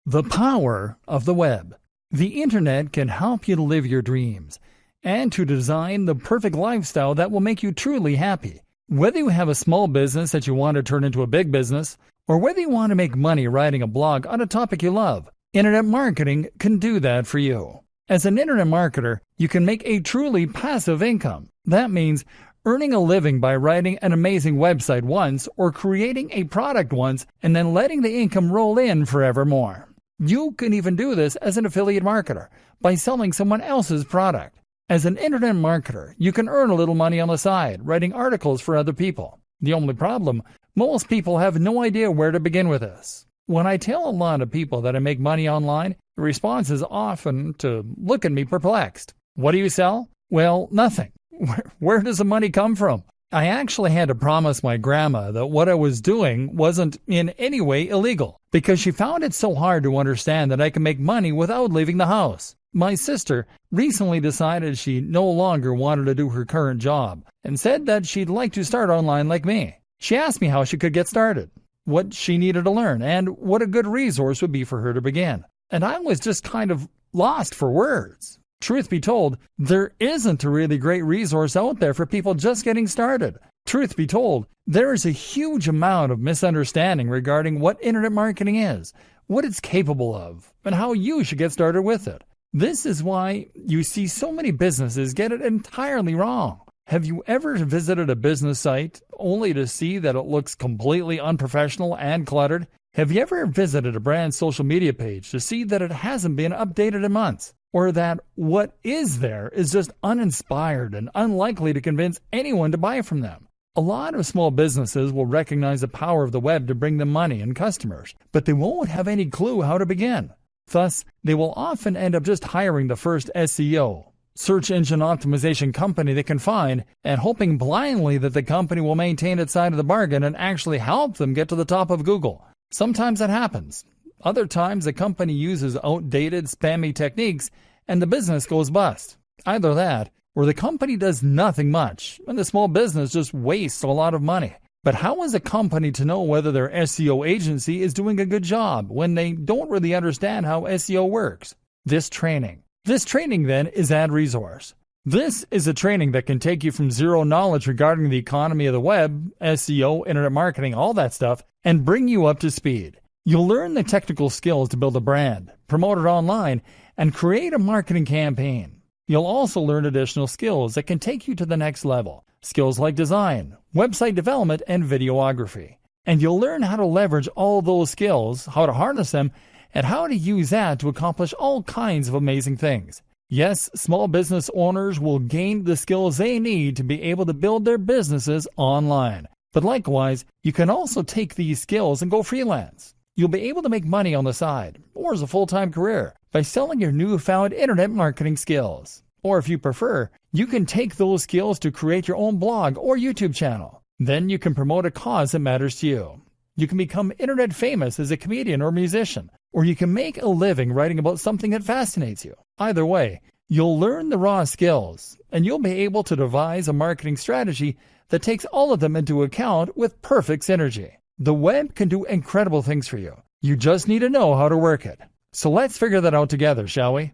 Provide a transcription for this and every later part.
The power of the web. The internet can help you to live your dreams and to design the perfect lifestyle that will make you truly happy. Whether you have a small business that you want to turn into a big business, or whether you want to make money writing a blog on a topic you love, internet marketing can do that for you. As an internet marketer, you can make a truly passive income. That means earning a living by writing an amazing website once or creating a product once and then letting the income roll in forevermore. You can even do this as an affiliate marketer by selling someone else's product. As an internet marketer, you can earn a little money on the side, writing articles for other people. The only problem, most people have no idea where to begin with this. When I tell a lot of people that I make money online, the response is often to look at me perplexed. What do you sell? Well, nothing. Where does the money come from? I actually had to promise my grandma that what I was doing wasn't in any way illegal, because she found it so hard to understand that I can make money without leaving the house. My sister recently decided she no longer wanted to do her current job and said that she'd like to start online like me. She asked me how she could get started, what she needed to learn, and what a good resource would be for her to begin. And I was just kind of lost for words. Truth be told, there isn't a really great resource out there for people just getting started. Truth be told, there is a huge amount of misunderstanding regarding what internet marketing is, what it's capable of, and how you should get started with it. This is why you see so many businesses get it entirely wrong. Have you ever visited a business site only to see that it looks completely unprofessional and cluttered? Have you ever visited a brand's social media page to see that it hasn't been updated in months? Or that what is there is just uninspired and unlikely to convince anyone to buy from them? A lot of small businesses will recognize the power of the web to bring them money and customers, but they won't have any clue how to begin. Thus, they will often end up just hiring the first SEO, search engine optimization company they can find, and hoping blindly that the company will maintain its side of the bargain and actually help them get to the top of Google. Sometimes that happens. Other times, the company uses outdated, spammy techniques and the business goes bust. Either that, or the company does nothing much and the small business just wastes a lot of money. But how is a company to know whether their SEO agency is doing a good job when they don't really understand how SEO works? This training then is AdResource. This is a training that can take you from zero knowledge regarding the economy of the web, SEO, internet marketing, all that stuff, and bring you up to speed. You'll learn the technical skills to build a brand, promote it online, and create a marketing campaign. You'll also learn additional skills that can take you to the next level. Skills like design, website development, and videography. And you'll learn how to leverage all those skills, how to harness them, and how to use that to accomplish all kinds of amazing things. Yes, small business owners will gain the skills they need to be able to build their businesses online. But likewise, you can also take these skills and go freelance. You'll be able to make money on the side, or as a full-time career, by selling your newfound internet marketing skills. Or if you prefer, you can take those skills to create your own blog or YouTube channel. Then you can promote a cause that matters to you. You can become internet famous as a comedian or musician, or you can make a living writing about something that fascinates you. Either way, you'll learn the raw skills, and you'll be able to devise a marketing strategy that takes all of them into account with perfect synergy. The web can do incredible things for you. You just need to know how to work it. So let's figure that out together, shall we?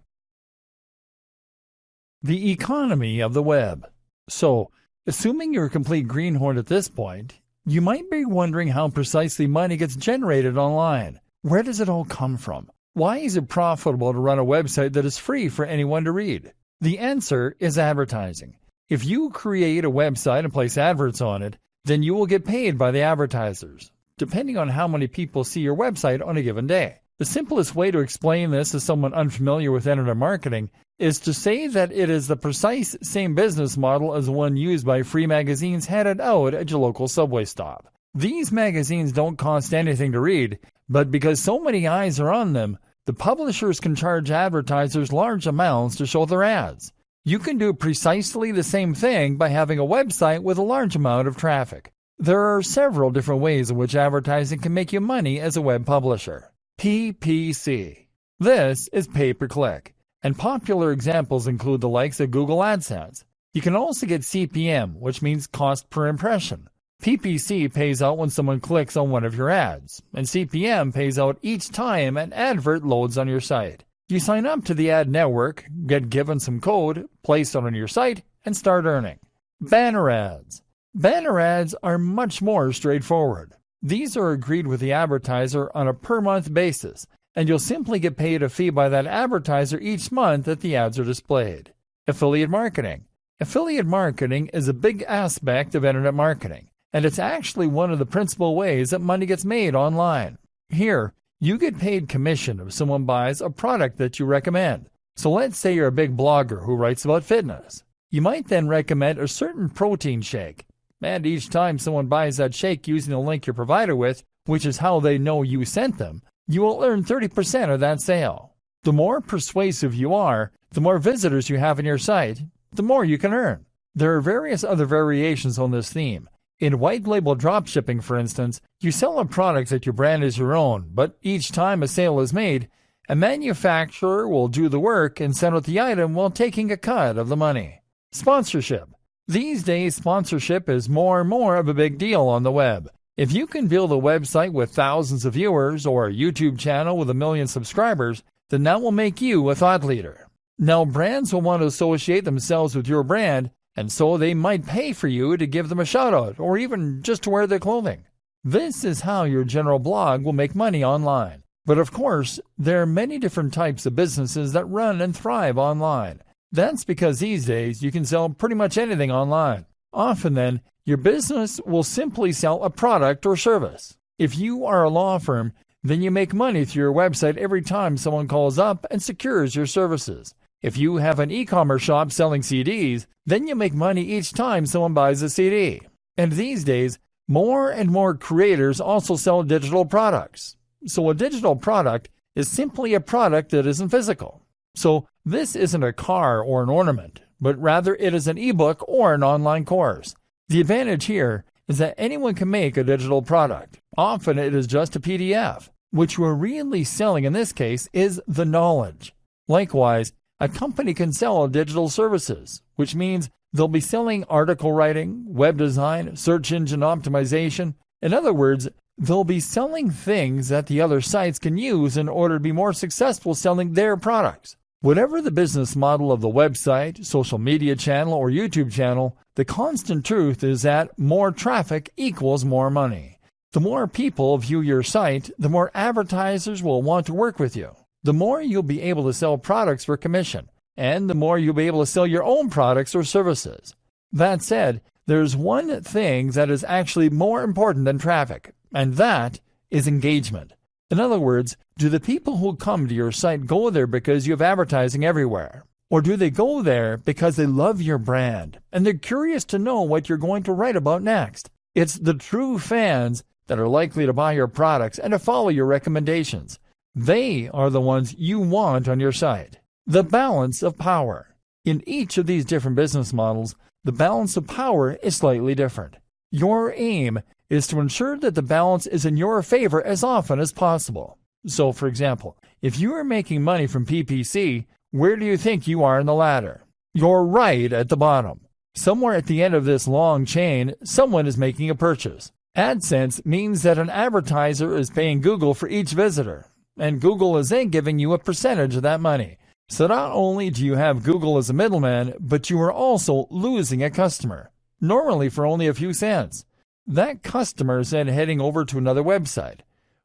The economy of the web. So, assuming you're a complete greenhorn at this point, you might be wondering how precisely money gets generated online. Where does it all come from? Why is it profitable to run a website that is free for anyone to read? The answer is advertising. If you create a website and place adverts on it, then you will get paid by the advertisers, depending on how many people see your website on a given day. The simplest way to explain this to someone unfamiliar with internet marketing is to say that it is the precise same business model as one used by free magazines handed out at your local subway stop. These magazines don't cost anything to read, but because so many eyes are on them, the publishers can charge advertisers large amounts to show their ads. You can do precisely the same thing by having a website with a large amount of traffic. There are several different ways in which advertising can make you money as a web publisher. PPC. This is pay-per-click, and popular examples include the likes of Google AdSense. You can also get CPM, which means cost per impression. PPC pays out when someone clicks on one of your ads, and CPM pays out each time an advert loads on your site. You sign up to the ad network, get given some code, place it on your site, and start earning. Banner ads. Banner ads are much more straightforward. These are agreed with the advertiser on a per-month basis, and you'll simply get paid a fee by that advertiser each month that the ads are displayed. Affiliate marketing. Affiliate marketing is a big aspect of internet marketing, and it's actually one of the principal ways that money gets made online. Here, you get paid commission if someone buys a product that you recommend. So let's say you're a big blogger who writes about fitness. You might then recommend a certain protein shake, and each time someone buys that shake using the link you're provided with, which is how they know you sent them, you will earn 30% of that sale. The more persuasive you are, the more visitors you have on your site, the more you can earn. There are various other variations on this theme. In white label dropshipping, for instance, you sell a product that you brand as your own, but each time a sale is made, a manufacturer will do the work and send out the item while taking a cut of the money. Sponsorship. These days, sponsorship is more and more of a big deal on the web. If you can build a website with thousands of viewers or a YouTube channel with 1 million subscribers, then that will make you a thought leader. Now, brands will want to associate themselves with your brand, and so they might pay for you to give them a shout-out or even just to wear their clothing. This is how your general blog will make money online. But of course, there are many different types of businesses that run and thrive online. That's because these days you can sell pretty much anything online. Often then, your business will simply sell a product or service. If you are a law firm, then you make money through your website every time someone calls up and secures your services. If you have an e-commerce shop selling CDs, then you make money each time someone buys a CD. And these days, more and more creators also sell digital products. So a digital product is simply a product that isn't physical. So this isn't a car or an ornament, but rather it is an ebook or an online course. The advantage here is that anyone can make a digital product. Often it is just a PDF. What you are really selling in this case is the knowledge. Likewise, a company can sell digital services, which means they'll be selling article writing, web design, search engine optimization. In other words, they'll be selling things that the other sites can use in order to be more successful selling their products. Whatever the business model of the website, social media channel, or YouTube channel, the constant truth is that more traffic equals more money. The more people view your site, the more advertisers will want to work with you. The more you'll be able to sell products for commission, and the more you'll be able to sell your own products or services. That said, there's one thing that is actually more important than traffic, and that is engagement. In other words, do the people who come to your site go there because you have advertising everywhere? Or do they go there because they love your brand and they're curious to know what you're going to write about next? It's the true fans that are likely to buy your products and to follow your recommendations. They are the ones you want on your site. The balance of power. In each of these different business models, the balance of power is slightly different. Your aim is to ensure that the balance is in your favor as often as possible. So, for example, if you are making money from PPC, where do you think you are in the ladder? You're right at the bottom. Somewhere at the end of this long chain, someone is making a purchase. AdSense means that an advertiser is paying Google for each visitor, and Google is then giving you a percentage of that money. So not only do you have Google as a middleman, but you are also losing a customer, normally for only a few cents. That customer is then heading over to another website,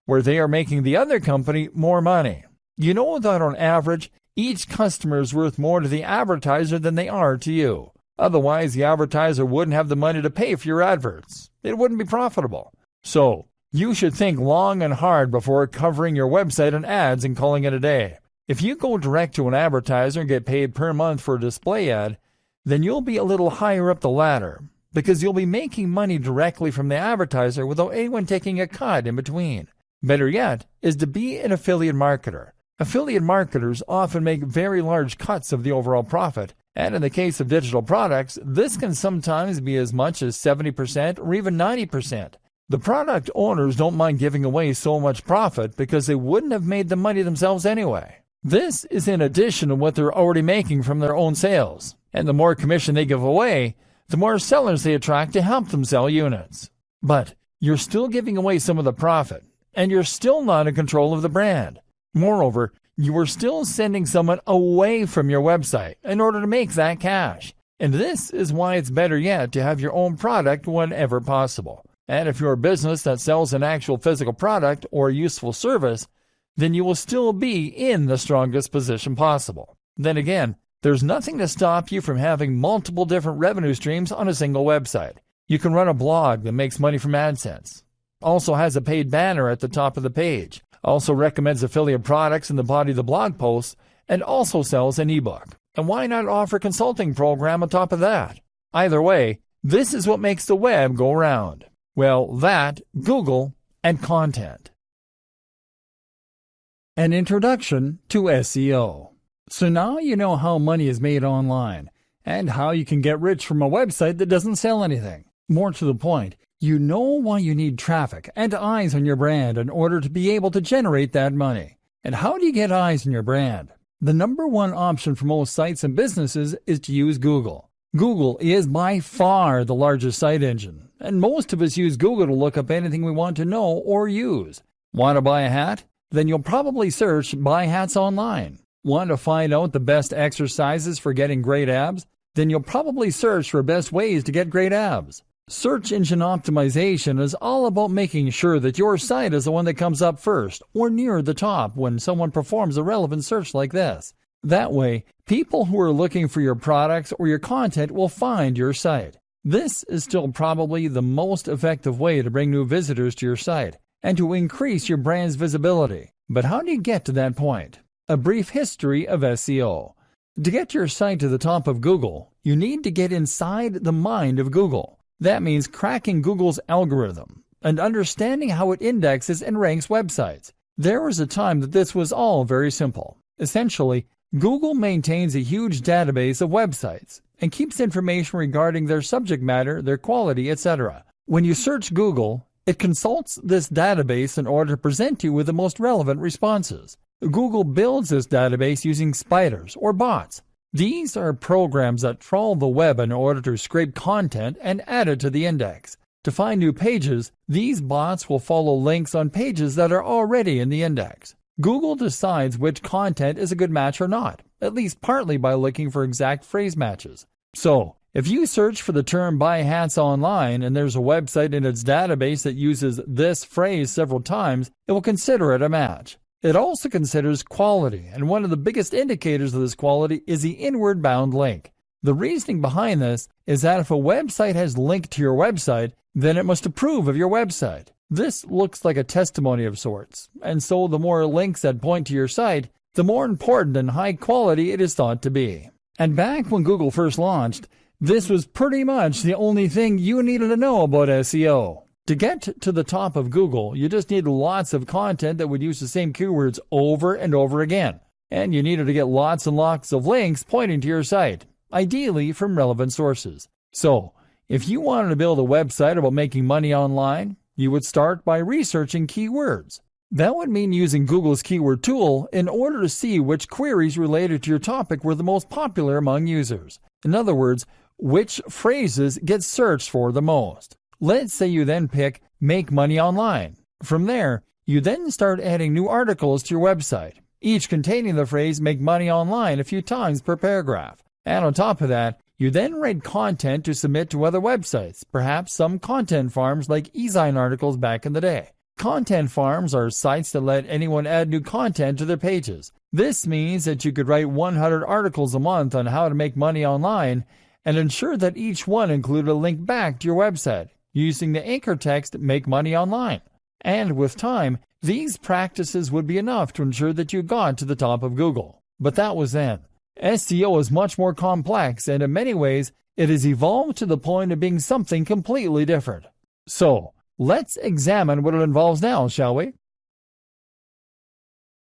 where they are making the other company more money. You know that on average, each customer is worth more to the advertiser than they are to you. Otherwise, the advertiser wouldn't have the money to pay for your adverts. It wouldn't be profitable. So, you should think long and hard before covering your website and ads and calling it a day. If you go direct to an advertiser and get paid per month for a display ad, then you'll be a little higher up the ladder, because you'll be making money directly from the advertiser without anyone taking a cut in between. Better yet is to be an affiliate marketer. Affiliate marketers often make very large cuts of the overall profit, and in the case of digital products, this can sometimes be as much as 70% or even 90%. The product owners don't mind giving away so much profit because they wouldn't have made the money themselves anyway. This is in addition to what they're already making from their own sales, and the more commission they give away, the more sellers they attract to help them sell units. But you're still giving away some of the profit, and you're still not in control of the brand. Moreover, you are still sending someone away from your website in order to make that cash. And this is why it's better yet to have your own product whenever possible. And if you're a business that sells an actual physical product or useful service, then you will still be in the strongest position possible. Then again, there's nothing to stop you from having multiple different revenue streams on a single website. You can run a blog that makes money from AdSense, also has a paid banner at the top of the page, also recommends affiliate products in the body of the blog post, and also sells an ebook. And why not offer a consulting program on top of that? Either way, this is what makes the web go round. Well, that, Google, and content. An introduction to SEO. So now you know how money is made online, and how you can get rich from a website that doesn't sell anything. More to the point, you know why you need traffic and eyes on your brand in order to be able to generate that money. And how do you get eyes on your brand? The number one option for most sites and businesses is to use Google. Google is by far the largest site engine, and most of us use Google to look up anything we want to know or use. Want to buy a hat? Then you'll probably search Buy Hats online. Want to find out the best exercises for getting great abs? Then you'll probably search for best ways to get great abs. Search engine optimization is all about making sure that your site is the one that comes up first or near the top when someone performs a relevant search like this. That way, people who are looking for your products or your content will find your site. This is still probably the most effective way to bring new visitors to your site and to increase your brand's visibility. But how do you get to that point? A brief history of SEO. To get your site to the top of Google, you need to get inside the mind of Google. That means cracking Google's algorithm and understanding how it indexes and ranks websites. There was a time that this was all very simple. Essentially, Google maintains a huge database of websites and keeps information regarding their subject matter, their quality, etc. When you search Google, it consults this database in order to present you with the most relevant responses. Google builds this database using spiders or bots. These are programs that trawl the web in order to scrape content and add it to the index. To find new pages, these bots will follow links on pages that are already in the index. Google decides which content is a good match or not, at least partly by looking for exact phrase matches. So, if you search for the term buy hats online and there's a website in its database that uses this phrase several times, it will consider it a match. It also considers quality, and one of the biggest indicators of this quality is the inward bound link. The reasoning behind this is that if a website has linked to your website, then it must approve of your website. This looks like a testimony of sorts, and so the more links that point to your site, the more important and high quality it is thought to be. And back when Google first launched, this was pretty much the only thing you needed to know about SEO. To get to the top of Google, you just needed lots of content that would use the same keywords over and over again. And you needed to get lots and lots of links pointing to your site, ideally from relevant sources. So, if you wanted to build a website about making money online, you would start by researching keywords. That would mean using Google's keyword tool in order to see which queries related to your topic were the most popular among users. In other words, which phrases get searched for the most. Let's say you then pick Make Money Online. From there, you then start adding new articles to your website, each containing the phrase Make Money Online a few times per paragraph. And on top of that, you then write content to submit to other websites, perhaps some content farms like eZine articles back in the day. Content farms are sites that let anyone add new content to their pages. This means that you could write 100 articles a month on how to make money online and ensure that each one included a link back to your website, using the anchor text Make Money Online. And with time, these practices would be enough to ensure that you got to the top of Google. But that was then. SEO is much more complex, and in many ways, it has evolved to the point of being something completely different. So, let's examine what it involves now, shall we?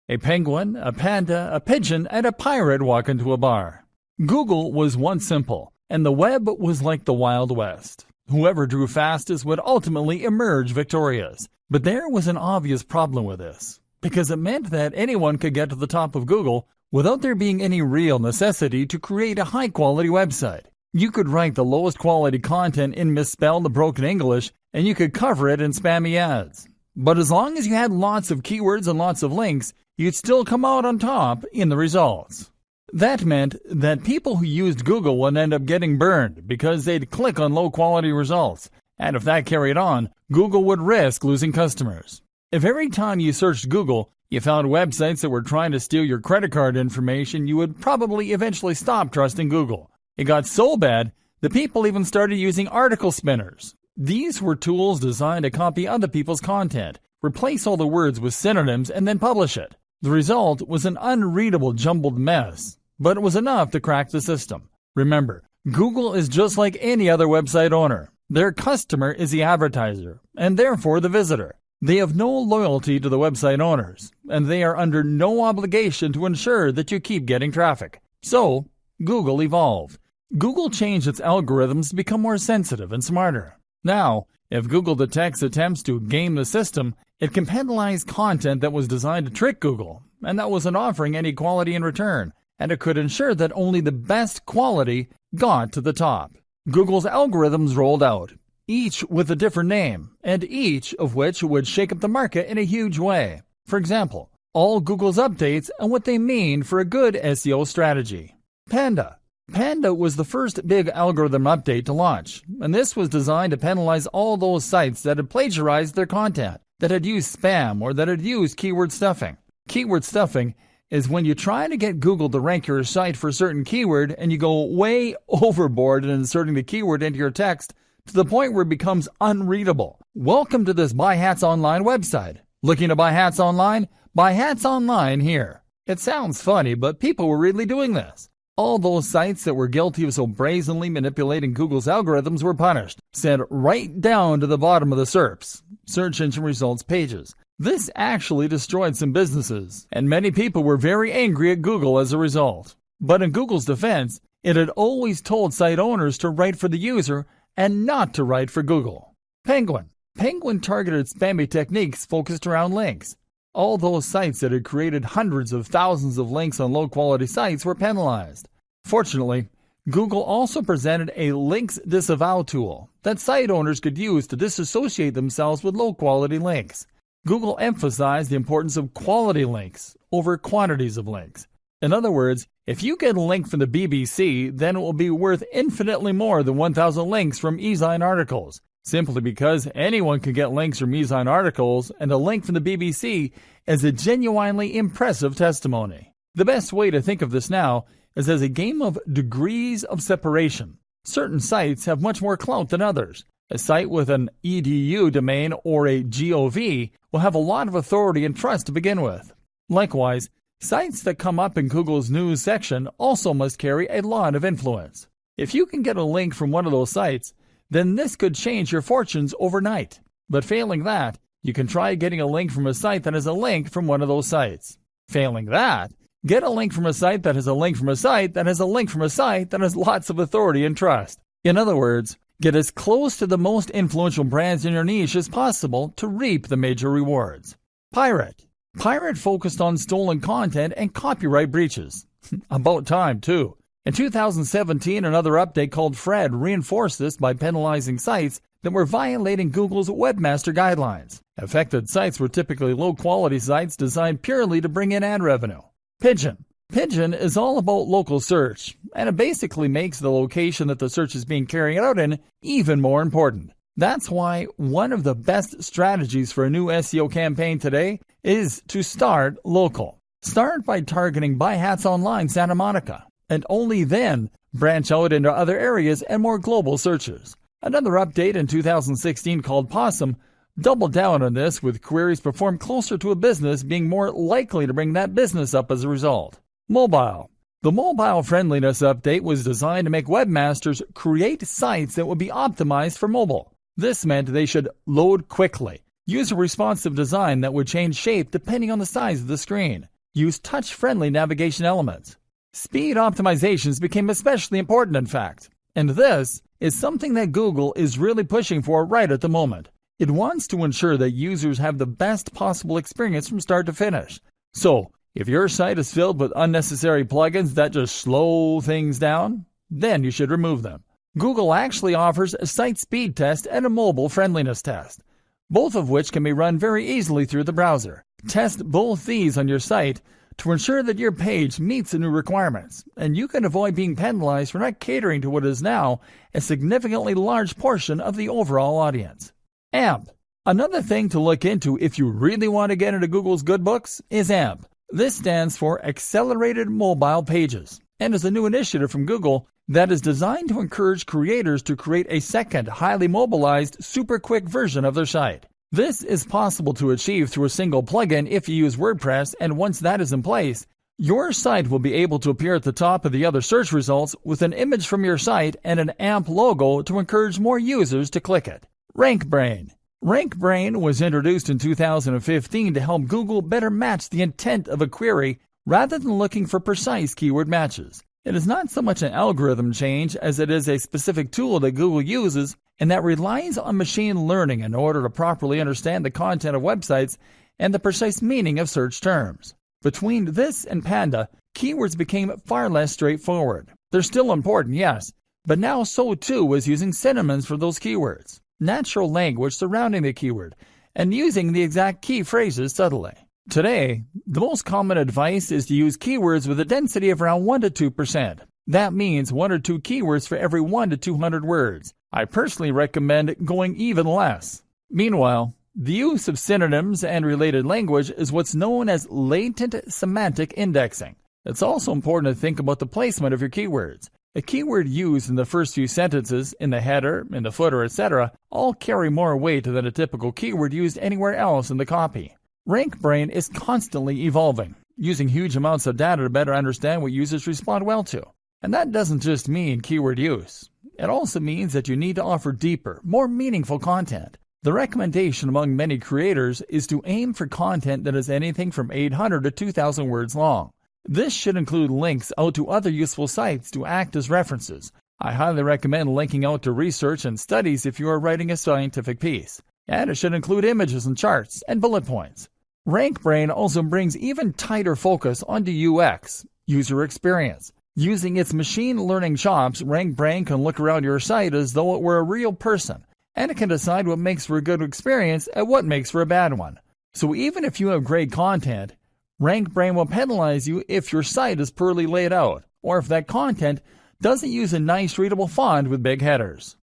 A penguin, a panda, a pigeon, and a pirate walk into a bar. Google was once simple, and the web was like the Wild West. Whoever drew fastest would ultimately emerge victorious. But there was an obvious problem with this, because it meant that anyone could get to the top of Google without there being any real necessity to create a high-quality website. You could write the lowest quality content in misspelled, broken English, and you could cover it in spammy ads. But as long as you had lots of keywords and lots of links, you'd still come out on top in the results. That meant that people who used Google would end up getting burned because they'd click on low-quality results. And if that carried on, Google would risk losing customers. If every time you searched Google, you found websites that were trying to steal your credit card information, you would probably eventually stop trusting Google. It got so bad that people even started using article spinners. These were tools designed to copy other people's content, replace all the words with synonyms, and then publish it. The result was an unreadable jumbled mess, but it was enough to crack the system. Remember, Google is just like any other website owner. Their customer is the advertiser, and therefore the visitor. They have no loyalty to the website owners, and they are under no obligation to ensure that you keep getting traffic. So, Google evolved. Google changed its algorithms to become more sensitive and smarter. Now, if Google detects attempts to game the system, it can penalize content that was designed to trick Google, and that wasn't offering any quality in return, and it could ensure that only the best quality got to the top. Google's algorithms rolled out, each with a different name, and each of which would shake up the market in a huge way. For example, all Google's updates and what they mean for a good SEO strategy. Panda. Panda was the first big algorithm update to launch, and this was designed to penalize all those sites that had plagiarized their content, that had used spam, or that had used keyword stuffing. Keyword stuffing is when you try to get Google to rank your site for a certain keyword and you go way overboard in inserting the keyword into your text to the point where it becomes unreadable. Welcome to this Buy Hats Online website. Looking to buy hats online? Buy hats online here. It sounds funny, but people were really doing this. All those sites that were guilty of so brazenly manipulating Google's algorithms were punished, sent right down to the bottom of the SERPs, search engine results pages. This actually destroyed some businesses, and many people were very angry at Google as a result. But in Google's defense, it had always told site owners to write for the user and not to write for Google. Penguin. Penguin targeted spammy techniques focused around links. All those sites that had created hundreds of thousands of links on low-quality sites were penalized. Fortunately, Google also presented a links disavow tool that site owners could use to disassociate themselves with low-quality links. Google emphasized the importance of quality links over quantities of links. In other words, if you get a link from the BBC, then it will be worth infinitely more than 1,000 links from eZine articles, simply because anyone can get links from eZine articles, and a link from the BBC is a genuinely impressive testimony. The best way to think of this now is as a game of degrees of separation. Certain sites have much more clout than others. A site with an .edu domain or a .gov will have a lot of authority and trust to begin with. Likewise, sites that come up in Google's news section also must carry a lot of influence. If you can get a link from one of those sites, then this could change your fortunes overnight. But failing that, you can try getting a link from a site that has a link from one of those sites. Failing that, get a link from a site that has a link from a site that has a link from a site that has lots of authority and trust. In other words, get as close to the most influential brands in your niche as possible to reap the major rewards. Pirate. Pirate focused on stolen content and copyright breaches. About time, too. In 2017, another update called Fred reinforced this by penalizing sites that were violating Google's webmaster guidelines. Affected sites were typically low-quality sites designed purely to bring in ad revenue. Pigeon. Pigeon is all about local search, and it basically makes the location that the search is being carried out in even more important. That's why one of the best strategies for a new SEO campaign today is to start local. Start by targeting Buy Hats Online Santa Monica, and only then branch out into other areas and more global searches. Another update in 2016 called Possum doubled down on this, with queries performed closer to a business being more likely to bring that business up as a result. Mobile. The mobile friendliness update was designed to make webmasters create sites that would be optimized for mobile. This meant they should load quickly, use a responsive design that would change shape depending on the size of the screen, use touch-friendly navigation elements. Speed optimizations became especially important, in fact, and this is something that Google is really pushing for right at the moment. It wants to ensure that users have the best possible experience from start to finish. So, if your site is filled with unnecessary plugins that just slow things down, then you should remove them. Google actually offers a site speed test and a mobile friendliness test, both of which can be run very easily through the browser. Test both these on your site to ensure that your page meets the new requirements, and you can avoid being penalized for not catering to what is now a significantly large portion of the overall audience. AMP. Another thing to look into if you really want to get into Google's good books is AMP. This stands for Accelerated Mobile Pages, and is a new initiative from Google that is designed to encourage creators to create a second, highly mobilized, super quick version of their site. This is possible to achieve through a single plugin if you use WordPress, and once that is in place, your site will be able to appear at the top of the other search results with an image from your site and an AMP logo to encourage more users to click it. RankBrain. RankBrain was introduced in 2015 to help Google better match the intent of a query rather than looking for precise keyword matches. It is not so much an algorithm change as it is a specific tool that Google uses and that relies on machine learning in order to properly understand the content of websites and the precise meaning of search terms. Between this and Panda, keywords became far less straightforward. They're still important, yes, but now so too is using synonyms for those keywords, natural language surrounding the keyword, and using the exact key phrases subtly. Today, the most common advice is to use keywords with a density of around 1 to 2%. That means 1 or 2 keywords for every 1 to 200 words. I personally recommend going even less. Meanwhile, the use of synonyms and related language is what's known as latent semantic indexing. It's also important to think about the placement of your keywords. A keyword used in the first few sentences, in the header, in the footer, etc., all carry more weight than a typical keyword used anywhere else in the copy. RankBrain is constantly evolving, using huge amounts of data to better understand what users respond well to. And that doesn't just mean keyword use. It also means that you need to offer deeper, more meaningful content. The recommendation among many creators is to aim for content that is anything from 800 to 2,000 words long. This should include links out to other useful sites to act as references. I highly recommend linking out to research and studies if you are writing a scientific piece. And it should include images and charts and bullet points. RankBrain also brings even tighter focus onto UX, user experience. Using its machine learning chops, RankBrain can look around your site as though it were a real person, and it can decide what makes for a good experience and what makes for a bad one. So even if you have great content, RankBrain will penalize you if your site is poorly laid out, or if that content doesn't use a nice readable font with big headers.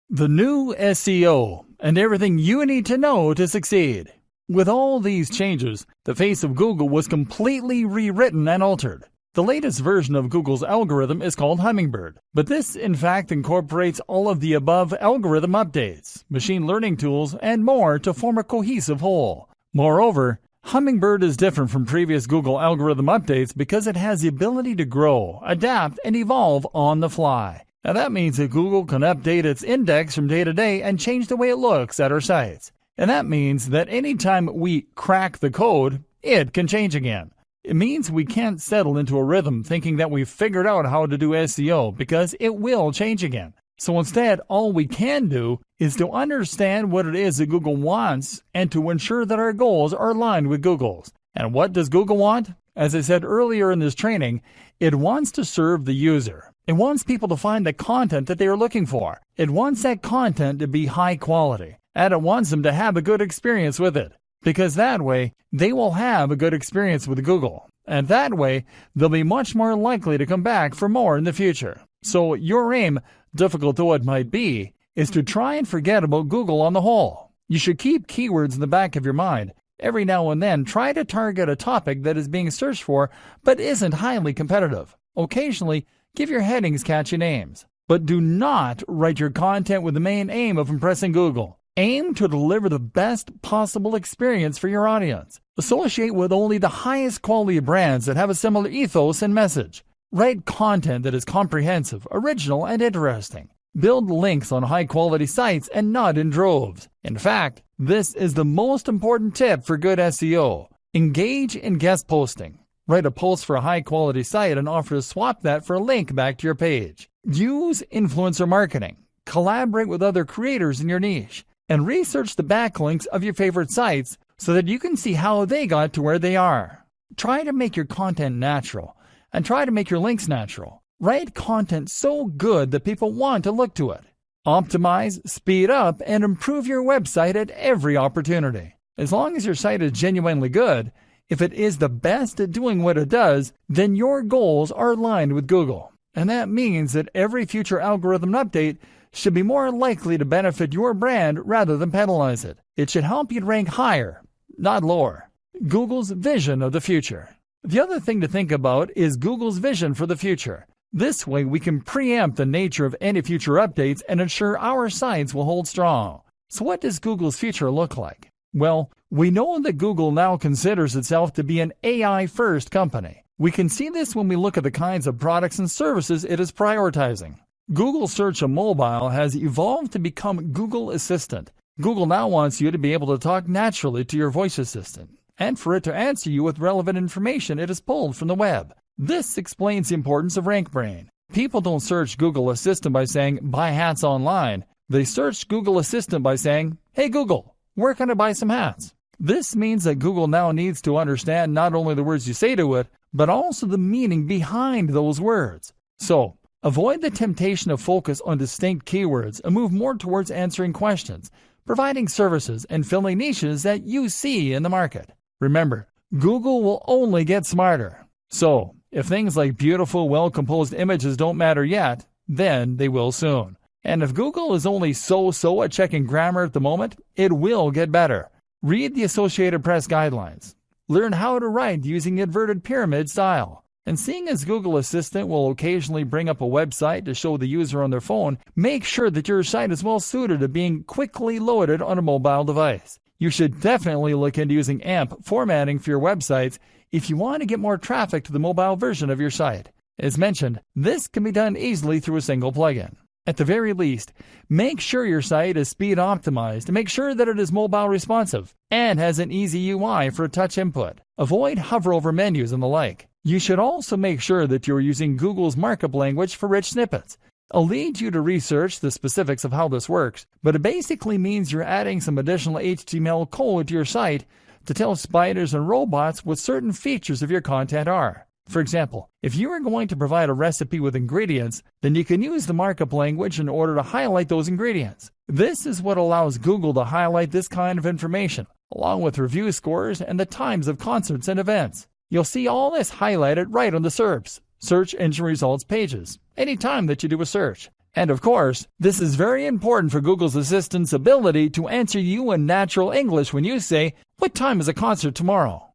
The new SEO, and everything you need to know to succeed. With all these changes, the face of Google was completely rewritten and altered. The latest version of Google's algorithm is called Hummingbird, but this in fact incorporates all of the above algorithm updates, machine learning tools, and more to form a cohesive whole. Moreover, Hummingbird is different from previous Google algorithm updates because it has the ability to grow, adapt, and evolve on the fly. Now that means that Google can update its index from day to day and change the way it looks at our sites. And that means that anytime we crack the code, it can change again. It means we can't settle into a rhythm thinking that we've figured out how to do SEO because it will change again. So instead, all we can do is to understand what it is that Google wants and to ensure that our goals are aligned with Google's. And what does Google want? As I said earlier in this training, it wants to serve the user. It wants people to find the content that they are looking for. It wants that content to be high quality. And it wants them to have a good experience with it. Because that way, they will have a good experience with Google. And that way, they'll be much more likely to come back for more in the future. So your aim, difficult though it might be, is to try and forget about Google on the whole. You should keep keywords in the back of your mind. Every now and then, try to target a topic that is being searched for but isn't highly competitive. Occasionally, give your headings catchy names. But do not write your content with the main aim of impressing Google. Aim to deliver the best possible experience for your audience. Associate with only the highest quality brands that have a similar ethos and message. Write content that is comprehensive, original, and interesting. Build links on high-quality sites and not in droves. In fact, this is the most important tip for good SEO. Engage in guest posting. Write a post for a high-quality site and offer to swap that for a link back to your page. Use influencer marketing. Collaborate with other creators in your niche. And research the backlinks of your favorite sites so that you can see how they got to where they are. Try to make your content natural. and try to make your links natural. Write content so good that people want to look to it. Optimize, speed up, and improve your website at every opportunity. As long as your site is genuinely good, if it is the best at doing what it does, then your goals are aligned with Google. And that means that every future algorithm update should be more likely to benefit your brand rather than penalize it. It should help you rank higher, not lower. Google's vision of the future. The other thing to think about is Google's vision for the future. This way we can preempt the nature of any future updates and ensure our sites will hold strong. So what does Google's future look like? Well, we know that Google now considers itself to be an AI-first company. We can see this when we look at the kinds of products and services it is prioritizing. Google Search on mobile has evolved to become Google Assistant. Google now wants you to be able to talk naturally to your voice assistant, and for it to answer you with relevant information it has pulled from the web. This explains the importance of RankBrain. People don't search Google Assistant by saying, "buy hats online." They search Google Assistant by saying, "Hey Google, where can I buy some hats?" This means that Google now needs to understand not only the words you say to it, but also the meaning behind those words. So, avoid the temptation to focus on distinct keywords and move more towards answering questions, providing services, and filling niches that you see in the market. Remember, Google will only get smarter. So, if things like beautiful, well-composed images don't matter yet, then they will soon. And if Google is only so-so at checking grammar at the moment, it will get better. Read the Associated Press guidelines. Learn how to write using the inverted pyramid style. And seeing as Google Assistant will occasionally bring up a website to show the user on their phone, make sure that your site is well suited to being quickly loaded on a mobile device. You should definitely look into using AMP formatting for your websites if you want to get more traffic to the mobile version of your site. As mentioned, this can be done easily through a single plugin. At the very least, make sure your site is speed optimized to make sure that it is mobile responsive and has an easy UI for touch input. Avoid hover over menus and the like. You should also make sure that you are using Google's markup language for rich snippets. I'll lead you to research the specifics of how this works, but it basically means you're adding some additional HTML code to your site to tell spiders and robots what certain features of your content are. For example, if you are going to provide a recipe with ingredients, then you can use the markup language in order to highlight those ingredients. This is what allows Google to highlight this kind of information, along with review scores and the times of concerts and events. You'll see all this highlighted right on the SERPs, Search Engine Results pages, anytime that you do a search. And of course, this is very important for Google's Assistant's ability to answer you in natural English when you say, "What time is a concert tomorrow?"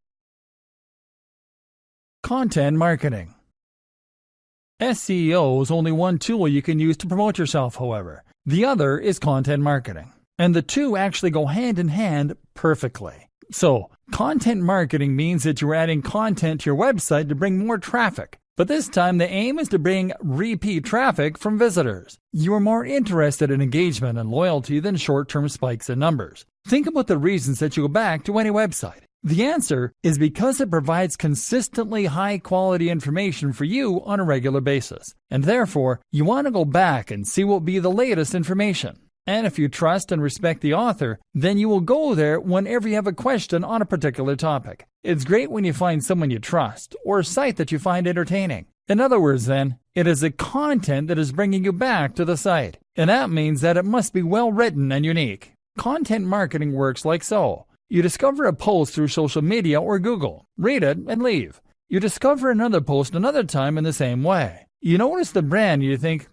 Content marketing. SEO is only one tool you can use to promote yourself, however. The other is content marketing. And the two actually go hand in hand perfectly. So, content marketing means that you're adding content to your website to bring more traffic. But this time the aim is to bring repeat traffic from visitors. You are more interested in engagement and loyalty than short-term spikes in numbers. Think about the reasons that you go back to any website. The answer is because it provides consistently high-quality information for you on a regular basis. And therefore, you want to go back and see what will be the latest information. And if you trust and respect the author, then you will go there whenever you have a question on a particular topic. It's great when you find someone you trust or a site that you find entertaining. In other words, then, it is the content that is bringing you back to the site. And that means that it must be well written and unique. Content marketing works like so. You discover a post through social media or Google, read it, and leave. You discover another post another time in the same way. You notice the brand and you think,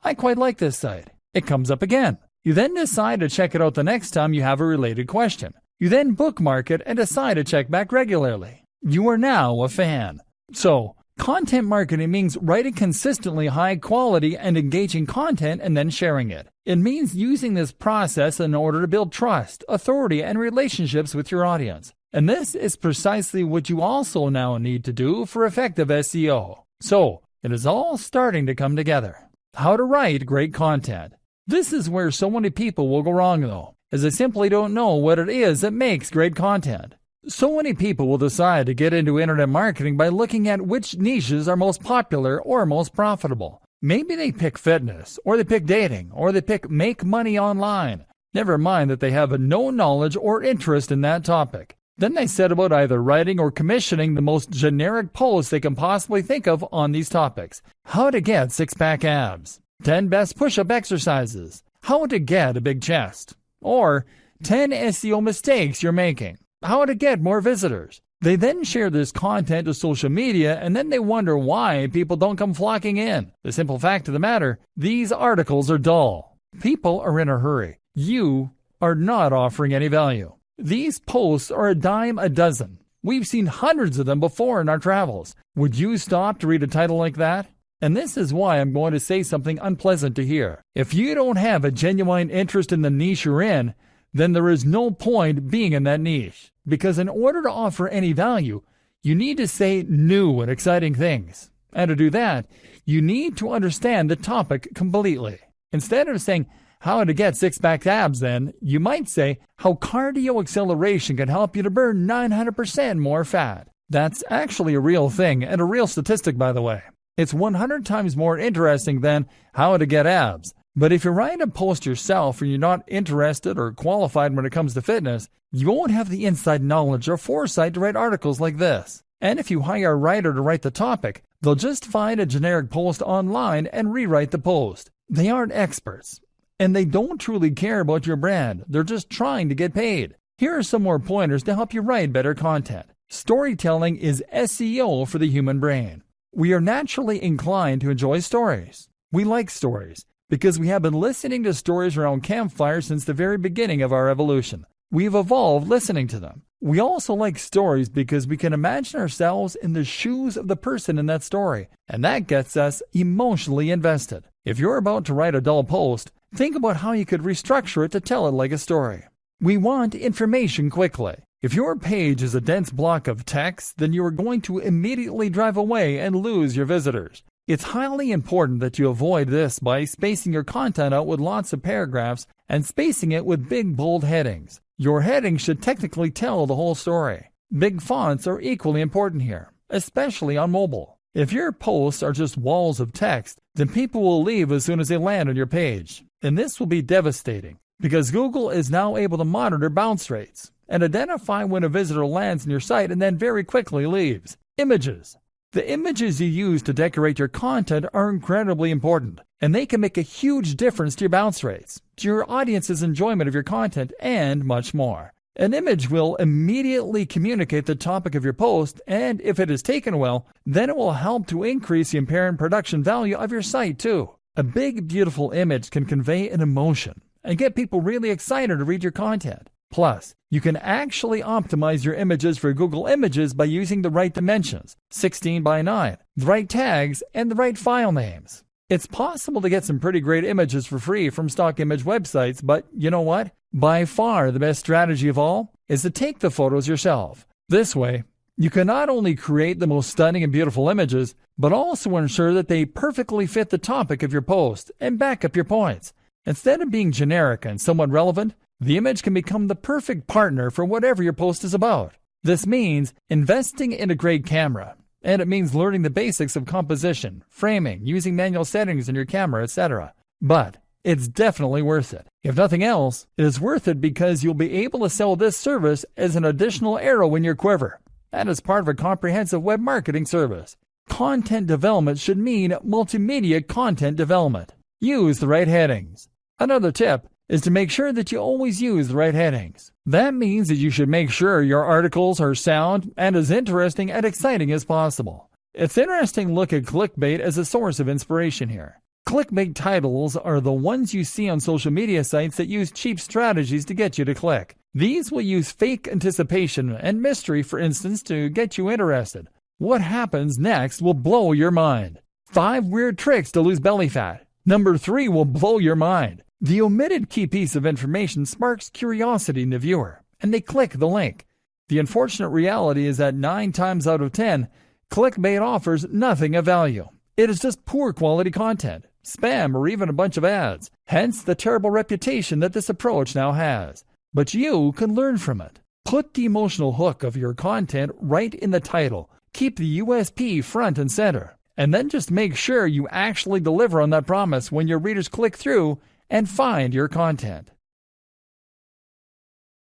I quite like this site. It comes up again. You then decide to check it out the next time you have a related question. You then bookmark it and decide to check back regularly. You are now a fan. So, content marketing means writing consistently high quality and engaging content and then sharing it. It means using this process in order to build trust, authority, and relationships with your audience. And this is precisely what you also now need to do for effective SEO. So, it is all starting to come together. How to write great content. This is where so many people will go wrong though, as they simply don't know what it is that makes great content. So many people will decide to get into internet marketing by looking at which niches are most popular or most profitable. Maybe they pick fitness, or they pick dating, or they pick make money online. Never mind that they have no knowledge or interest in that topic. Then they set about either writing or commissioning the most generic posts they can possibly think of on these topics. How to get six-pack abs, 10 best push-up exercises, how to get a big chest, or 10 SEO mistakes you're making, how to get more visitors. They then share this content to social media, and then they wonder why people don't come flocking in. The simple fact of the matter, these articles are dull. People are in a hurry. You are not offering any value. These posts are a dime a dozen. We've seen hundreds of them before in our travels. Would you stop to read a title like that? And this is why I'm going to say something unpleasant to hear. If you don't have a genuine interest in the niche you're in, then there is no point being in that niche. Because in order to offer any value, you need to say new and exciting things. And to do that, you need to understand the topic completely. Instead of saying, how to get six-pack abs, then, you might say how cardio acceleration can help you to burn 900% more fat. That's actually a real thing, and a real statistic, by the way. It's 100 times more interesting than how to get abs. But if you write a post yourself and you're not interested or qualified when it comes to fitness, you won't have the inside knowledge or foresight to write articles like this. And if you hire a writer to write the topic, they'll just find a generic post online and rewrite the post. They aren't experts. And they don't truly care about your brand. They're just trying to get paid. Here are some more pointers to help you write better content. Storytelling is SEO for the human brain. We are naturally inclined to enjoy stories. We like stories because we have been listening to stories around campfires since the very beginning of our evolution. We've evolved listening to them. We also like stories because we can imagine ourselves in the shoes of the person in that story, and that gets us emotionally invested. If you're about to write a dull post, think about how you could restructure it to tell it like a story. We want information quickly. If your page is a dense block of text, then you are going to immediately drive away and lose your visitors. It's highly important that you avoid this by spacing your content out with lots of paragraphs and spacing it with big, bold headings. Your heading should technically tell the whole story. Big fonts are equally important here, especially on mobile. If your posts are just walls of text, then people will leave as soon as they land on your page. And this will be devastating, because Google is now able to monitor bounce rates and identify when a visitor lands on your site and then very quickly leaves. Images. The images you use to decorate your content are incredibly important, and they can make a huge difference to your bounce rates, to your audience's enjoyment of your content, and much more. An image will immediately communicate the topic of your post, and if it is taken well, then it will help to increase the apparent production value of your site too. A big, beautiful image can convey an emotion and get people really excited to read your content. Plus, you can actually optimize your images for Google Images by using the right dimensions, 16 by 9, the right tags, and the right file names. It's possible to get some pretty great images for free from stock image websites, but you know what? By far the best strategy of all is to take the photos yourself. This way, you can not only create the most stunning and beautiful images, but also ensure that they perfectly fit the topic of your post and back up your points. Instead of being generic and somewhat relevant, the image can become the perfect partner for whatever your post is about. This means investing in a great camera, and it means learning the basics of composition, framing, using manual settings in your camera, etc. But it's definitely worth it. If nothing else, it is worth it because you'll be able to sell this service as an additional arrow in your quiver, and as part of a comprehensive web marketing service. Content development should mean multimedia content development. Use the right headings. Another tip is to make sure that you always use the right headings. That means that you should make sure your articles are sound and as interesting and exciting as possible. It's interesting to look at clickbait as a source of inspiration here. Clickbait titles are the ones you see on social media sites that use cheap strategies to get you to click. These will use fake anticipation and mystery, for instance, to get you interested. What happens next will blow your mind. 5 weird tricks to lose belly fat. Number 3 will blow your mind. The omitted key piece of information sparks curiosity in the viewer, and they click the link. The unfortunate reality is that 9 times out of 10, clickbait offers nothing of value. It is just poor quality content, spam, or even a bunch of ads. Hence the terrible reputation that this approach now has. But you can learn from it. Put the emotional hook of your content right in the title. Keep the USP front and center. And then just make sure you actually deliver on that promise when your readers click through and find your content.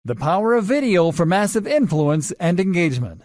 The power of video for massive influence and engagement.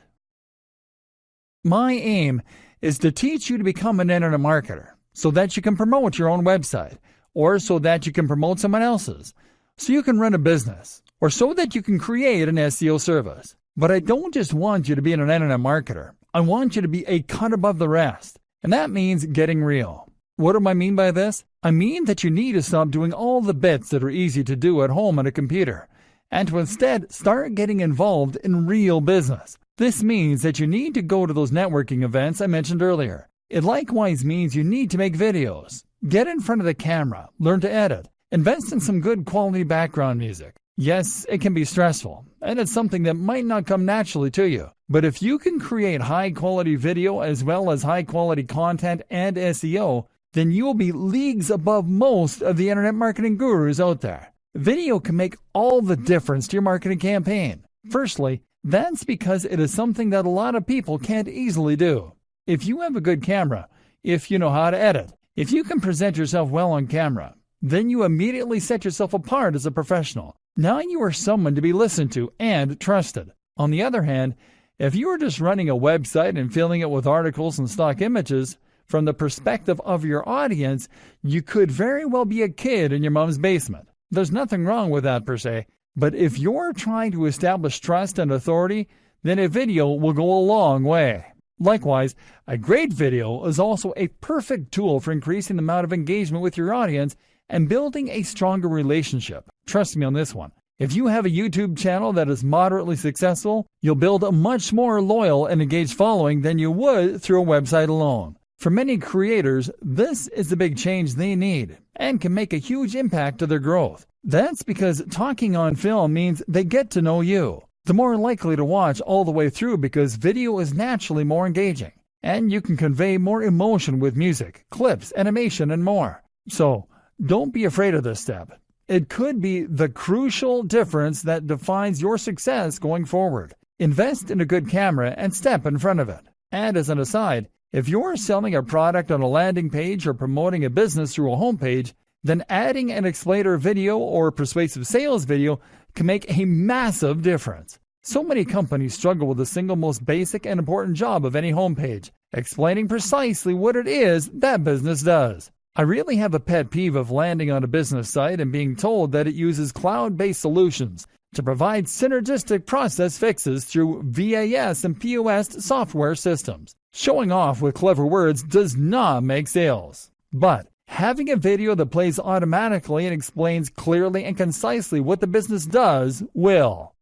My aim is to teach you to become an internet marketer so that you can promote your own website, or so that you can promote someone else's, so you can run a business, or so that you can create an SEO service. But I don't just want you to be an internet marketer. I want you to be a cut above the rest, and that means getting real. What do I mean by this? I mean that you need to stop doing all the bits that are easy to do at home on a computer, and to instead start getting involved in real business. This means that you need to go to those networking events I mentioned earlier. It likewise means you need to make videos. Get in front of the camera, learn to edit, invest in some good quality background music. Yes, it can be stressful, and it's something that might not come naturally to you. But if you can create high quality video as well as high quality content and SEO, then you will be leagues above most of the internet marketing gurus out there. Video can make all the difference to your marketing campaign. Firstly, that's because it is something that a lot of people can't easily do. If you have a good camera, if you know how to edit, if you can present yourself well on camera, then you immediately set yourself apart as a professional. Now you are someone to be listened to and trusted. On the other hand, if you are just running a website and filling it with articles and stock images, from the perspective of your audience, you could very well be a kid in your mom's basement. There's nothing wrong with that per se, but if you're trying to establish trust and authority, then a video will go a long way. Likewise, a great video is also a perfect tool for increasing the amount of engagement with your audience and building a stronger relationship. Trust me on this one. If you have a YouTube channel that is moderately successful, you'll build a much more loyal and engaged following than you would through a website alone. For many creators, this is the big change they need and can make a huge impact to their growth. That's because talking on film means they get to know you. They're more likely to watch all the way through because video is naturally more engaging, and you can convey more emotion with music, clips, animation, and more. So, don't be afraid of this step. It could be the crucial difference that defines your success going forward. Invest in a good camera and step in front of it. And as an aside, if you're selling a product on a landing page or promoting a business through a homepage, then adding an explainer video or persuasive sales video can make a massive difference. So many companies struggle with the single most basic and important job of any homepage, explaining precisely what it is that business does. I really have a pet peeve of landing on a business site and being told that it uses cloud-based solutions to provide synergistic process fixes through VAS and POS software systems. Showing off with clever words does not make sales. But having a video that plays automatically and explains clearly and concisely what the business does will.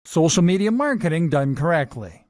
Social media marketing done correctly.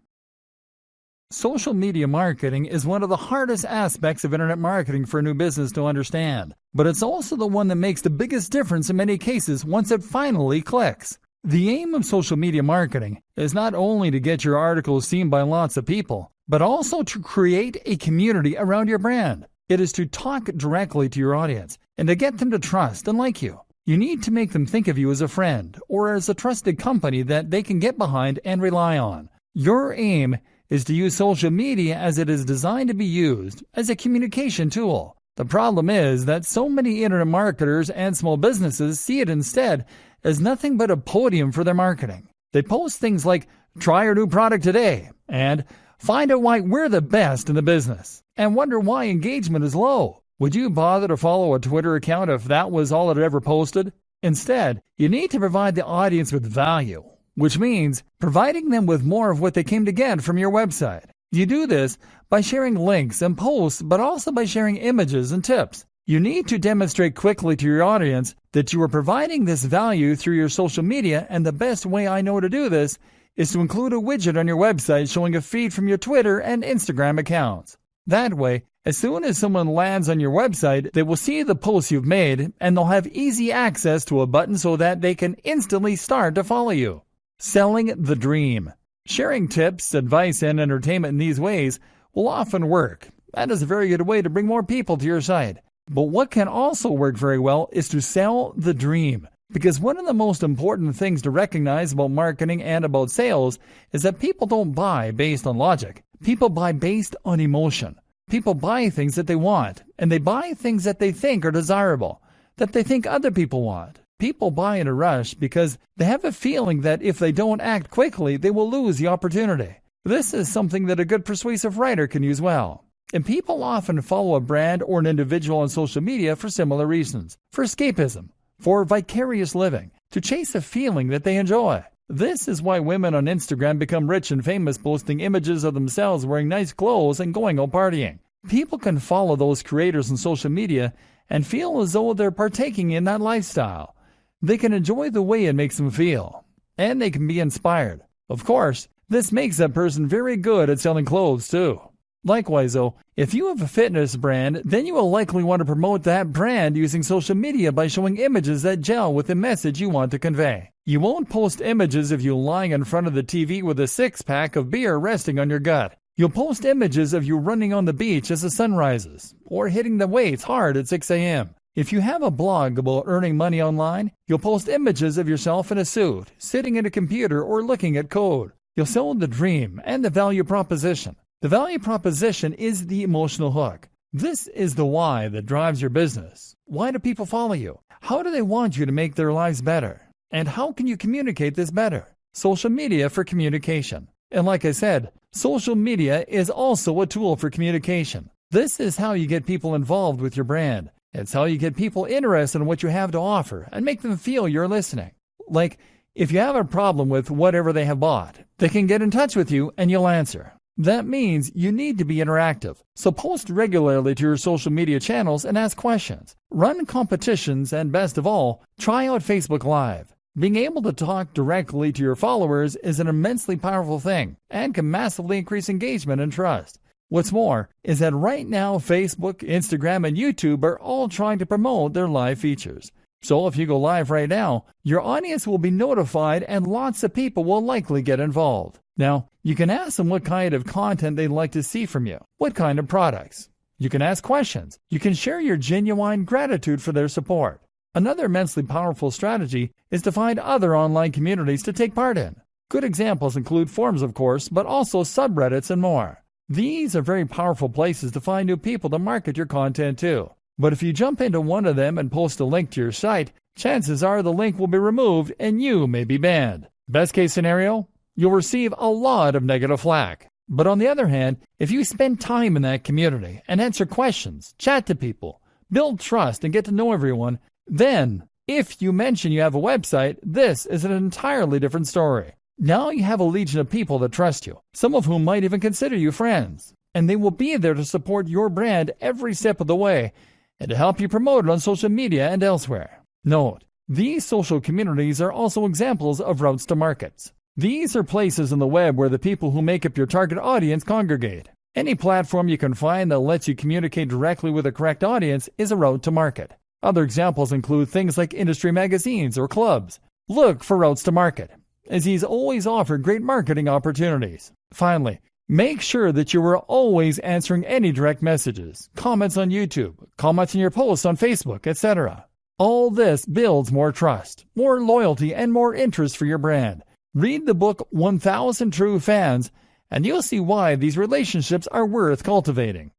Social media marketing is one of the hardest aspects of internet marketing for a new business to understand, but it's also the one that makes the biggest difference in many cases once it finally clicks. The aim of social media marketing is not only to get your articles seen by lots of people, but also to create a community around your brand. It is to talk directly to your audience and to get them to trust and like you. You need to make them think of you as a friend or as a trusted company that they can get behind and rely on. Your aim is to use social media as it is designed to be used as a communication tool. The problem is that so many internet marketers and small businesses see it instead as nothing but a podium for their marketing. They post things like, "Try our new product today," and "Find out why we're the best in the business," and wonder why engagement is low. Would you bother to follow a Twitter account if that was all it ever posted? Instead, you need to provide the audience with value, which means providing them with more of what they came to get from your website. You do this by sharing links and posts, but also by sharing images and tips. You need to demonstrate quickly to your audience that you are providing this value through your social media, and the best way I know to do this is to include a widget on your website showing a feed from your Twitter and Instagram accounts. That way, as soon as someone lands on your website, they will see the posts you've made, and they'll have easy access to a button so that they can instantly start to follow you. Selling the dream. Sharing tips, advice, and entertainment in these ways will often work. That is a very good way to bring more people to your site. But what can also work very well is to sell the dream. Because one of the most important things to recognize about marketing and about sales is that people don't buy based on logic. People buy based on emotion. People buy things that they want, and they buy things that they think are desirable, that they think other people want. People buy in a rush because they have a feeling that if they don't act quickly, they will lose the opportunity. This is something that a good persuasive writer can use well. And people often follow a brand or an individual on social media for similar reasons. For escapism, for vicarious living, to chase a feeling that they enjoy. This is why women on Instagram become rich and famous posting images of themselves wearing nice clothes and going out partying. People can follow those creators on social media and feel as though they're partaking in that lifestyle. They can enjoy the way it makes them feel, and they can be inspired. Of course, this makes that person very good at selling clothes too. Likewise though, if you have a fitness brand, then you will likely want to promote that brand using social media by showing images that gel with the message you want to convey. You won't post images of you lying in front of the TV with a six-pack of beer resting on your gut. You'll post images of you running on the beach as the sun rises, or hitting the weights hard at 6 a.m. If you have a blog about earning money online, you'll post images of yourself in a suit, sitting at a computer or looking at code. You'll sell the dream and the value proposition. The value proposition is the emotional hook. This is the why that drives your business. Why do people follow you? How do they want you to make their lives better? And how can you communicate this better? Social media for communication. And like I said, social media is also a tool for communication. This is how you get people involved with your brand. It's how you get people interested in what you have to offer and make them feel you're listening. Like, if you have a problem with whatever they have bought, they can get in touch with you and you'll answer. That means you need to be interactive. So post regularly to your social media channels and ask questions. Run competitions and best of all, try out Facebook Live. Being able to talk directly to your followers is an immensely powerful thing and can massively increase engagement and trust. What's more is that right now Facebook, Instagram, and YouTube are all trying to promote their live features. So if you go live right now, your audience will be notified and lots of people will likely get involved. Now, you can ask them what kind of content they'd like to see from you, what kind of products. You can ask questions. You can share your genuine gratitude for their support. Another immensely powerful strategy is to find other online communities to take part in. Good examples include forums, of course, but also subreddits and more. These are very powerful places to find new people to market your content to. But if you jump into one of them and post a link to your site, chances are the link will be removed and you may be banned. Best case scenario, you'll receive a lot of negative flack. But on the other hand, if you spend time in that community and answer questions, chat to people, build trust and get to know everyone, then, if you mention you have a website, this is an entirely different story. Now you have a legion of people that trust you, some of whom might even consider you friends, and they will be there to support your brand every step of the way and to help you promote it on social media and elsewhere. Note, these social communities are also examples of routes to markets. These are places on the web where the people who make up your target audience congregate. Any platform you can find that lets you communicate directly with the correct audience is a route to market. Other examples include things like industry magazines or clubs. Look for routes to market, as these always offer great marketing opportunities. Finally, make sure that you are always answering any direct messages, comments on YouTube, comments in your posts on Facebook, etc. All this builds more trust, more loyalty, and more interest for your brand. Read the book 1000 True Fans, and you'll see why these relationships are worth cultivating.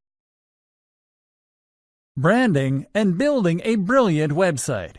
Branding and building a brilliant website.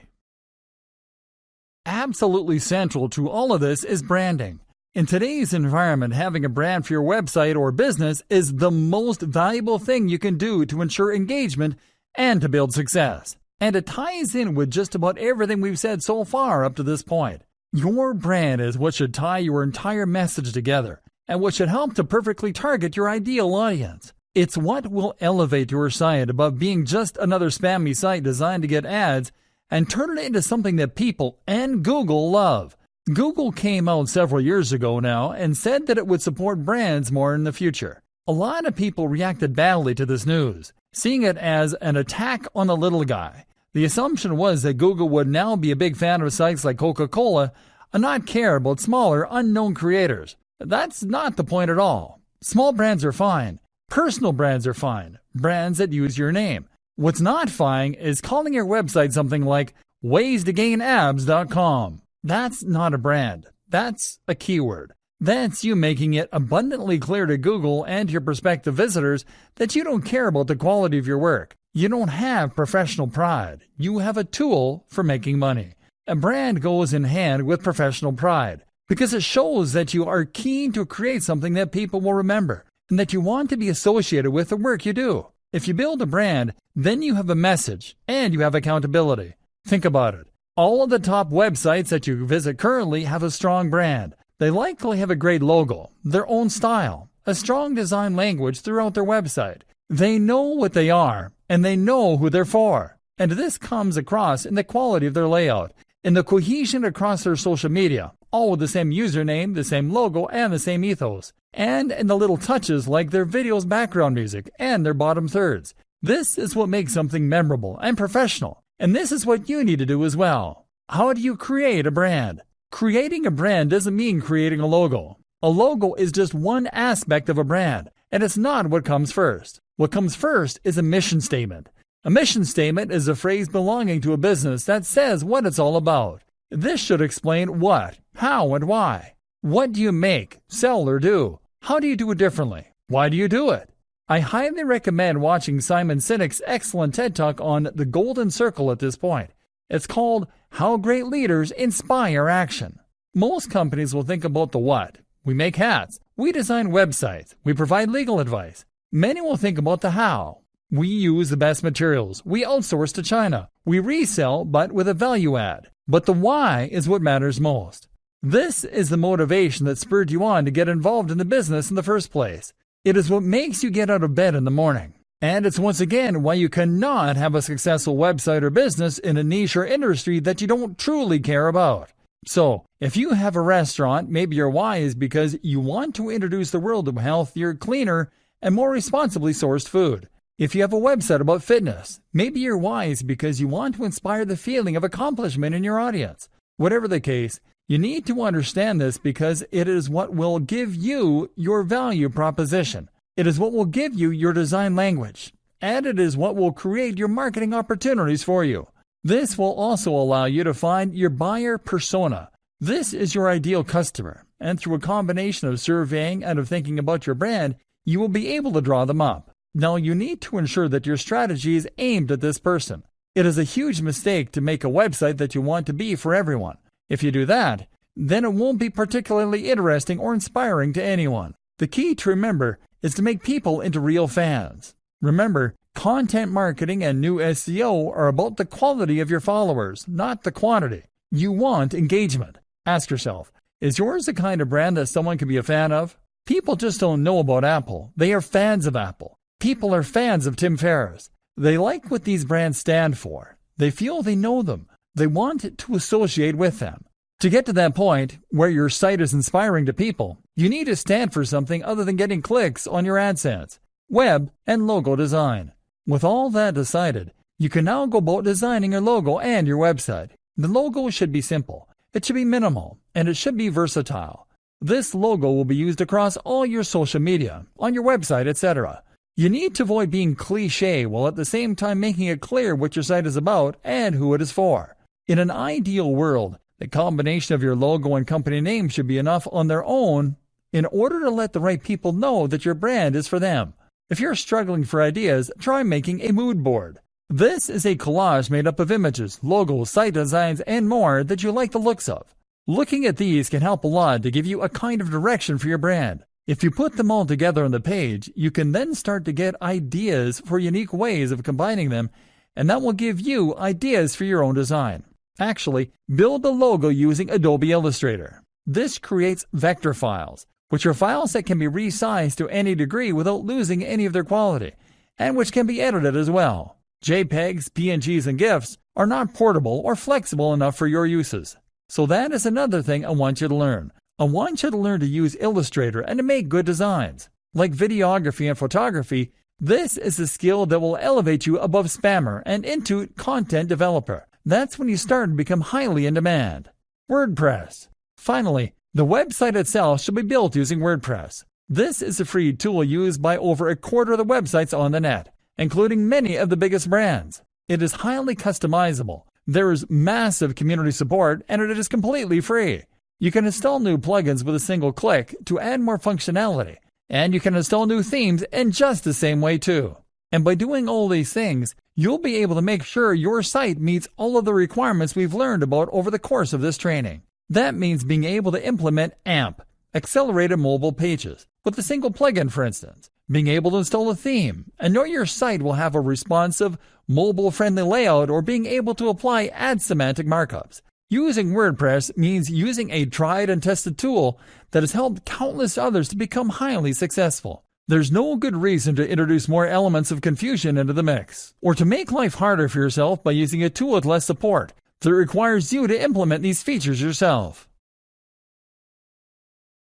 Absolutely central to all of this is branding. In today's environment, having a brand for your website or business is the most valuable thing you can do to ensure engagement and to build success. And it ties in with just about everything we've said so far up to this point. Your brand is what should tie your entire message together and what should help to perfectly target your ideal audience. It's what will elevate your site above being just another spammy site designed to get ads and turn it into something that people and Google love. Google came out several years ago now and said that it would support brands more in the future. A lot of people reacted badly to this news, seeing it as an attack on the little guy. The assumption was that Google would now be a big fan of sites like Coca-Cola and not care about smaller, unknown creators. That's not the point at all. Small brands are fine. Personal brands are fine. Brands that use your name. What's not fine is calling your website something like ways-to-gain-abs.com. That's not a brand. That's a keyword. That's you making it abundantly clear to Google and your prospective visitors that you don't care about the quality of your work. You don't have professional pride. You have a tool for making money. A brand goes in hand with professional pride because it shows that you are keen to create something that people will remember and that you want to be associated with the work you do. If you build a brand, then you have a message and you have accountability. Think about it. All of the top websites that you visit currently have a strong brand. They likely have a great logo, their own style, a strong design language throughout their website. They know what they are, and they know who they're for. And this comes across in the quality of their layout, in the cohesion across their social media, all with the same username, the same logo, and the same ethos, and in the little touches like their video's background music and their bottom thirds. This is what makes something memorable and professional, and this is what you need to do as well. How do you create a brand? Creating a brand doesn't mean creating a logo. A logo is just one aspect of a brand, and it's not what comes first. What comes first is a mission statement. A mission statement is a phrase belonging to a business that says what it's all about. This should explain what, how, and why. What do you make, sell, or do? How do you do it differently? Why do you do it? I highly recommend watching Simon Sinek's excellent TED Talk on the Golden Circle at this point. It's called How Great Leaders Inspire Action. Most companies will think about the what. We make hats. We design websites. We provide legal advice. Many will think about the how. We use the best materials. We outsource to China. We resell, but with a value add. But the why is what matters most. This is the motivation that spurred you on to get involved in the business in the first place. It is what makes you get out of bed in the morning. And it's once again why you cannot have a successful website or business in a niche or industry that you don't truly care about. So, if you have a restaurant, maybe your why is because you want to introduce the world to healthier, cleaner, and more responsibly sourced food. If you have a website about fitness, maybe your why is because you want to inspire the feeling of accomplishment in your audience. Whatever the case, you need to understand this because it is what will give you your value proposition. It is what will give you your design language. And it is what will create your marketing opportunities for you. This will also allow you to find your buyer persona. This is your ideal customer. And through a combination of surveying and of thinking about your brand, you will be able to draw them up. Now, you need to ensure that your strategy is aimed at this person. It is a huge mistake to make a website that you want to be for everyone. If you do that, then it won't be particularly interesting or inspiring to anyone. The key to remember is to make people into real fans. Remember, content marketing and new SEO are about the quality of your followers, not the quantity. You want engagement. Ask yourself, is yours the kind of brand that someone can be a fan of? People just don't know about Apple. They are fans of Apple. People are fans of Tim Ferriss. They like what these brands stand for. They feel they know them. They want to associate with them. To get to that point where your site is inspiring to people, you need to stand for something other than getting clicks on your AdSense, web, and logo design. With all that decided, you can now go about designing your logo and your website. The logo should be simple, it should be minimal, and it should be versatile. This logo will be used across all your social media, on your website, etc. You need to avoid being cliché while at the same time making it clear what your site is about and who it is for. In an ideal world, the combination of your logo and company name should be enough on their own in order to let the right people know that your brand is for them. If you're struggling for ideas, try making a mood board. This is a collage made up of images, logos, site designs, and more that you like the looks of. Looking at these can help a lot to give you a kind of direction for your brand. If you put them all together on the page, you can then start to get ideas for unique ways of combining them, and that will give you ideas for your own design. Actually, build the logo using Adobe Illustrator. This creates vector files, which are files that can be resized to any degree without losing any of their quality, and which can be edited as well. JPEGs, PNGs, and GIFs are not portable or flexible enough for your uses. So that is another thing I want you to learn. I want you to learn to use Illustrator and to make good designs. Like videography and photography, this is a skill that will elevate you above spammer and into content developer. That's when you start to become highly in demand. WordPress. Finally, the website itself should be built using WordPress. This is a free tool used by over a quarter of the websites on the net, including many of the biggest brands. It is highly customizable. There is massive community support, and it is completely free. You can install new plugins with a single click to add more functionality, and you can install new themes in just the same way too. And by doing all these things, you'll be able to make sure your site meets all of the requirements we've learned about over the course of this training. That means being able to implement AMP, Accelerated Mobile Pages, with a single plugin, for instance, being able to install a theme, and know your site will have a responsive, mobile-friendly layout, or being able to apply ad semantic markups. Using WordPress means using a tried and tested tool that has helped countless others to become highly successful. There's no good reason to introduce more elements of confusion into the mix, or to make life harder for yourself by using a tool with less support that requires you to implement these features yourself.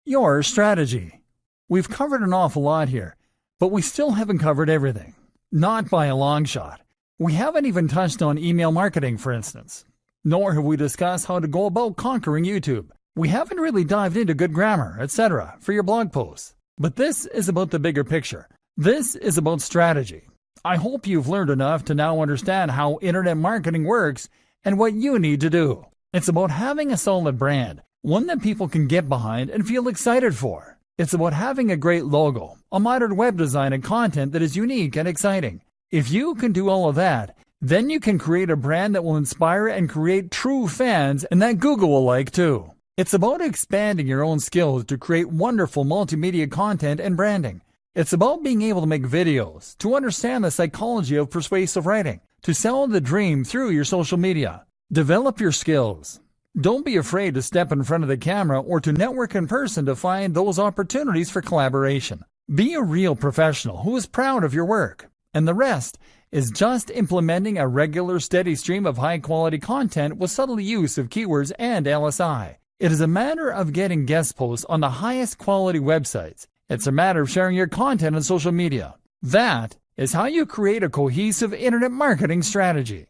Your strategy. We've covered an awful lot here, but we still haven't covered everything. Not by a long shot. We haven't even touched on email marketing, for instance. Nor have we discussed how to go about conquering YouTube. We haven't really dived into good grammar, etc. for your blog posts. But this is about the bigger picture. This is about strategy. I hope you've learned enough to now understand how internet marketing works and what you need to do. It's about having a solid brand, one that people can get behind and feel excited for. It's about having a great logo, a modern web design, and content that is unique and exciting. If you can do all of that, then you can create a brand that will inspire and create true fans and that Google will like too. It's about expanding your own skills to create wonderful multimedia content and branding. It's about being able to make videos, to understand the psychology of persuasive writing, to sell the dream through your social media. Develop your skills. Don't be afraid to step in front of the camera or to network in person to find those opportunities for collaboration. Be a real professional who is proud of your work. And the rest is just implementing a regular, steady stream of high-quality content with subtle use of keywords and LSI. It is a matter of getting guest posts on the highest quality websites. It's a matter of sharing your content on social media. That is how you create a cohesive internet marketing strategy.